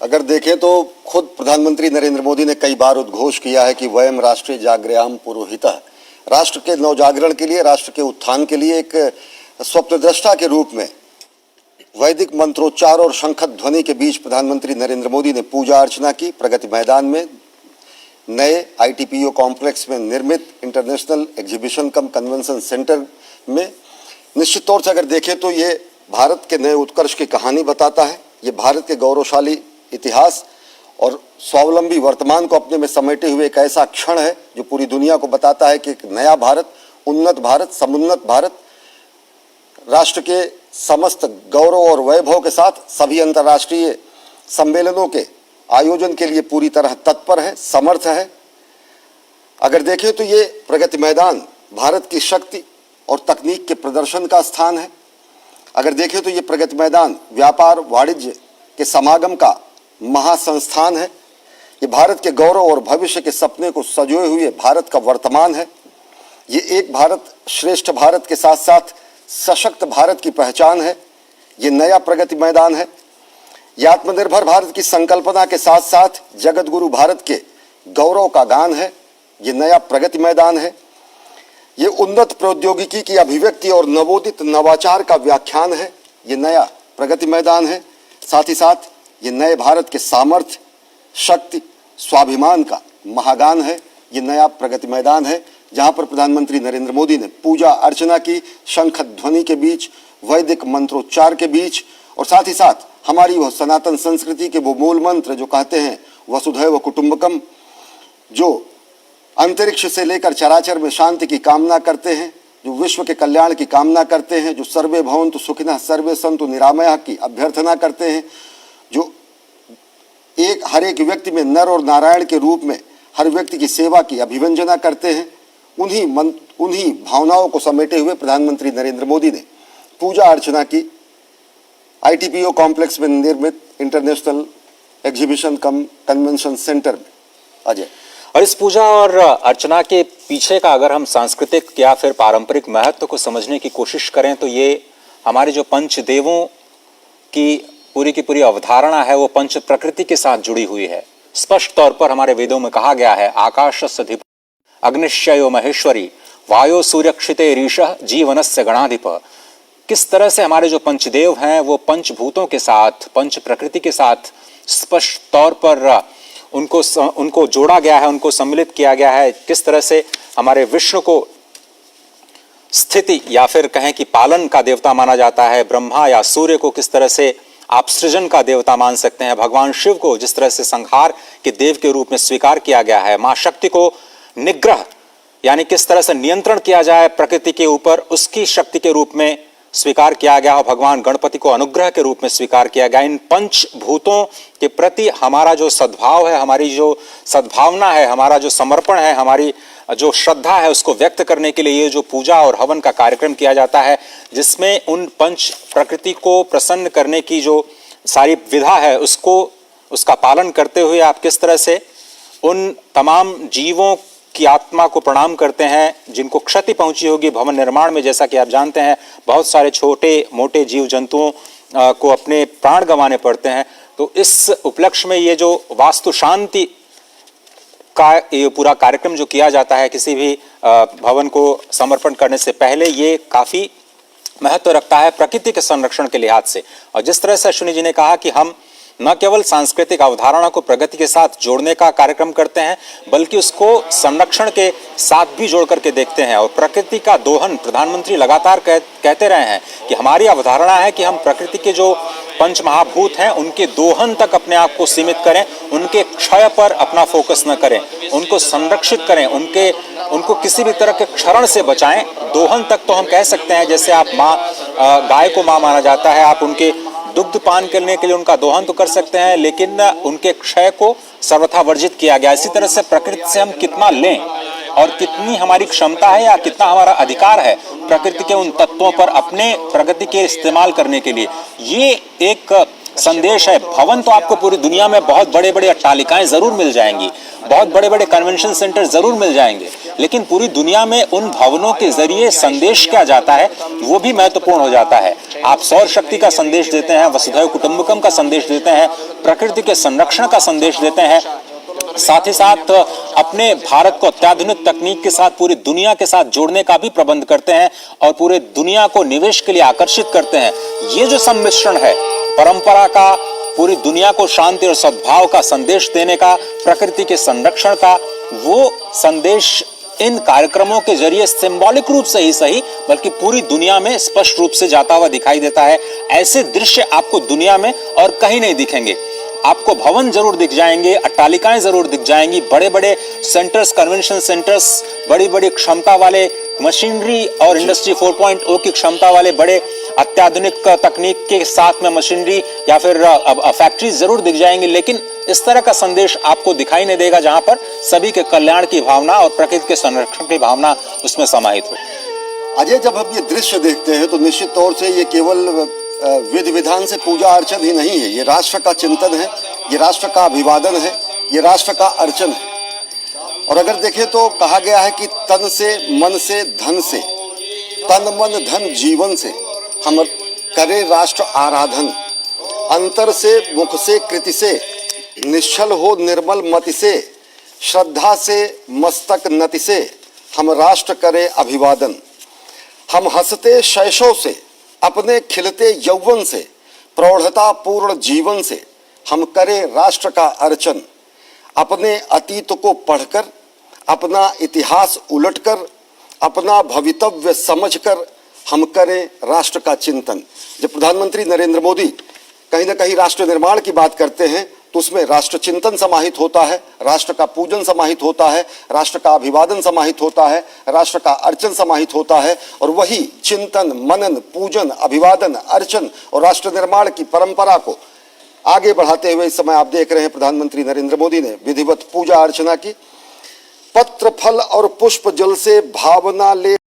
अगर देखें तो खुद प्रधानमंत्री नरेंद्र मोदी ने कई बार उद्घोष किया है कि वयम राष्ट्रीय जागृयाम पुरोहितः, राष्ट्र के नवजागरण के लिए, राष्ट्र के उत्थान के लिए एक स्वप्नद्रष्टा के रूप में वैदिक मंत्रोच्चार और शंख ध्वनि के बीच प्रधानमंत्री नरेंद्र मोदी ने पूजा अर्चना की। प्रगति मैदान में नए ITPO कॉम्प्लेक्स में निर्मित इंटरनेशनल एग्जीबिशन कम कन्वेंशन सेंटर में निश्चित तौर से अगर देखें तो ये भारत के नए उत्कर्ष की कहानी बताता है। ये भारत के गौरवशाली इतिहास और स्वावलंबी वर्तमान को अपने में समेटे हुए एक ऐसा क्षण है जो पूरी दुनिया को बताता है कि एक नया भारत, उन्नत भारत, समुन्नत भारत राष्ट्र के समस्त गौरव और वैभव के साथ सभी अंतर्राष्ट्रीय सम्मेलनों के आयोजन के लिए पूरी तरह तत्पर है, समर्थ है। अगर देखें तो ये प्रगति मैदान भारत की शक्ति और तकनीक के प्रदर्शन का स्थान है। अगर देखें तो ये प्रगति मैदान व्यापार वाणिज्य के समागम का महासंस्थान है। ये भारत के गौरव और भविष्य के सपने को सजोए हुए भारत का वर्तमान है। ये एक भारत श्रेष्ठ भारत के साथ साथ सशक्त भारत की पहचान है। ये नया प्रगति मैदान है। ये आत्मनिर्भर भारत की संकल्पना के साथ साथ जगत गुरु भारत के गौरव का गान है। ये नया प्रगति मैदान है। ये उन्नत प्रौद्योगिकी की अभिव्यक्ति और नवोदित नवाचार का व्याख्यान है। ये नया प्रगति मैदान है। साथ ही साथ ये नए भारत के सामर्थ्य, शक्ति, स्वाभिमान का महागान है। ये नया प्रगति मैदान है जहां पर प्रधानमंत्री नरेंद्र मोदी ने पूजा अर्चना की, शंख ध्वनि के बीच, वैदिक मंत्रोच्चार के बीच, और साथ ही साथ हमारी वह सनातन संस्कृति के वो मूल मंत्र जो कहते हैं वसुधैव कुटुंबकम, जो अंतरिक्ष से लेकर चराचर में शांति की कामना करते हैं, जो विश्व के कल्याण की कामना करते हैं, जो सर्वे भवन्तु सुखिनः सर्वे सन्तु निरामयाः की अभ्यर्थना करते हैं, जो हर एक व्यक्ति में नर और नारायण के रूप में हर व्यक्ति की सेवा की अभिव्यंजना करते हैं, उन्हीं भावनाओं को समेटे हुए प्रधानमंत्री नरेंद्र मोदी ने पूजा अर्चना की ITPO कॉम्प्लेक्स में निर्मित इंटरनेशनल एग्जीबिशन कम कन्वेंशन सेंटर में। अजय, और इस पूजा और अर्चना के पीछे का अगर हम सांस्कृतिक या फिर पारंपरिक महत्व को समझने की कोशिश करें तो ये हमारे जो पंचदेवों की पूरी अवधारणा है वो पंच प्रकृति के साथ जुड़ी हुई है। स्पष्ट तौर पर हमारे वेदों में कहा गया है, आकाशस्य धिप अग्निश्चयो महेश्वरी वायो सूर्यक्षिते रीशः जीवनस्य गणाधिप। किस तरह से हमारे जो पंचदेव हैं वो पंचभूतों के साथ, पंच प्रकृति के साथ स्पष्ट तौर पर उनको जोड़ा गया है, उनको सम्मिलित किया गया है। किस तरह से हमारे विष्णु को स्थिति या फिर कहें कि पालन का देवता माना जाता है, ब्रह्मा या सूर्य को किस तरह से आप सृजन का देवता मान सकते हैं, भगवान शिव को जिस तरह से संहार के देव के रूप में स्वीकार किया गया है, मां शक्ति को निग्रह यानी किस तरह से नियंत्रण किया जाए प्रकृति के ऊपर उसकी शक्ति के रूप में स्वीकार किया गया, और भगवान गणपति को अनुग्रह के रूप में स्वीकार किया गया। इन पंचभूतों के प्रति हमारा जो सद्भाव है, हमारी जो सद्भावना है, हमारा जो समर्पण है, हमारी जो श्रद्धा है, उसको व्यक्त करने के लिए ये जो पूजा और हवन का कार्यक्रम किया जाता है, जिसमें उन पंच प्रकृति को प्रसन्न करने की जो सारी विधा है उसका पालन करते हुए आप किस तरह से उन तमाम जीवों की आत्मा को प्रणाम करते हैं जिनको क्षति पहुंची होगी भवन निर्माण में। जैसा कि आप जानते हैं बहुत सारे छोटे मोटे जीव जंतुओं को अपने प्राण गंवाने पड़ते हैं। तो इस उपलक्ष्य में ये जो वास्तु शांति का ये पूरा कार्यक्रम जो किया जाता है किसी भी भवन को समर्पण करने से पहले, ये काफी महत्व रखता है प्रकृति के संरक्षण के लिहाज से। और जिस तरह से अश्विनी जी ने कहा कि हम न केवल सांस्कृतिक अवधारणा को प्रगति के साथ जोड़ने का कार्यक्रम करते हैं बल्कि उसको संरक्षण के साथ भी जोड़ करके देखते हैं। और प्रकृति का दोहन प्रधानमंत्री लगातार कहते रहे हैं कि हमारी अवधारणा है कि हम प्रकृति के जो पंच महाभूत हैं उनके दोहन तक अपने आप को सीमित करें, उनके क्षय पर अपना फोकस न करें, उनको संरक्षित करें, उनको किसी भी तरह के क्षरण से बचाएं। दोहन तक तो हम कह सकते हैं, जैसे आप गाय को माँ माना जाता है, आप उनके दुग्ध पान करने के लिए उनका दोहन तो कर सकते हैं, लेकिन उनके क्षय को सर्वथा वर्जित किया गया। इसी तरह से प्रकृति से हम कितना लें और कितनी हमारी क्षमता है या कितना हमारा अधिकार है प्रकृति के उन तत्वों पर अपने प्रगति के इस्तेमाल करने के लिए, ये एक संदेश है। भवन तो आपको पूरी दुनिया में बहुत बड़े बड़े अट्टालिकाएं जरूर मिल जाएंगी, बहुत बड़े बड़े कन्वेंशन सेंटर जरूर मिल जाएंगे, लेकिन पूरी दुनिया में उन भवनों के जरिए संदेश क्या जाता है वो भी महत्वपूर्ण हो जाता है। आप सौर शक्ति का संदेश देते हैं, वसुधैव कुटुंबकम का संदेश देते हैं, प्रकृति के संरक्षण का संदेश देते हैं, साथ ही साथ अपने भारत को अत्याधुनिक तकनीक के साथ पूरी दुनिया के साथ जोड़ने का भी प्रबंध करते हैं और पूरे दुनिया को निवेश के लिए आकर्षित करते हैं। ये जो सम्मिश्रण है परंपरा का, पूरी दुनिया को शांति और सद्भाव का संदेश देने का, प्रकृति के संरक्षण का, वो संदेश इन कार्यक्रमों के जरिए सिंबॉलिक रूप से ही सही बल्कि पूरी दुनिया में स्पष्ट रूप से जाता हुआ दिखाई देता है। ऐसे दृश्य आपको दुनिया में और कहीं नहीं दिखेंगे। आपको भवन जरूर दिख जाएंगे, अट्टालिकाएं जरूर दिख जाएंगी, बड़े बड़े सेंटर्स, कन्वेंशन सेंटर्स, बड़ी बड़ी क्षमता वाले मशीनरी और इंडस्ट्री 4.0 की क्षमता वाले बड़े अत्याधुनिक तकनीक के साथ में मशीनरी या फिर फैक्ट्रीज जरूर दिख जाएंगी, लेकिन इस तरह का संदेश आपको दिखाई नहीं देगा जहां पर सभी के कल्याण की भावना और प्रकृति के संरक्षण की भावना उसमें समाहित हो। अजय, जब हम ये दृश्य देखते हैं तो निश्चित तौर से ये केवल विधि विधान से पूजा अर्चन ही नहीं है, ये राष्ट्र का चिंतन है, ये राष्ट्र का अभिवादन है, ये राष्ट्र का अर्चन है। और अगर देखें तो कहा गया है कि तन से, मन से, धन से, तन मन धन जीवन से हम करें राष्ट्र आराधन, अंतर से, मुख से, कृति से, निश्चल हो निर्मल मति से, श्रद्धा से, मस्तक नति से हम राष्ट्र करें अभिवादन। हम हंसते शैशव से, अपने खिलते यौवन से, प्रौढ़ता पूर्ण जीवन से हम करें राष्ट्र का अर्चन। अपने अतीत को पढ़कर, अपना इतिहास उलटकर, अपना भवितव्य समझकर हम करें राष्ट्र का चिंतन। जब प्रधानमंत्री नरेंद्र मोदी कहीं ना कहीं राष्ट्र निर्माण की बात करते हैं तो उसमें राष्ट्र चिंतन समाहित होता है, राष्ट्र का पूजन समाहित होता है, राष्ट्र का अभिवादन समाहित होता है, राष्ट्र का अर्चन समाहित होता है। और वही चिंतन, मनन, पूजन, अभिवादन, अर्चन और राष्ट्र निर्माण की परंपरा को आगे बढ़ाते हुए इस समय आप देख रहे हैं प्रधानमंत्री नरेंद्र मोदी ने विधिवत पूजा अर्चना की। पत्र फल और पुष्प जल से भावना ले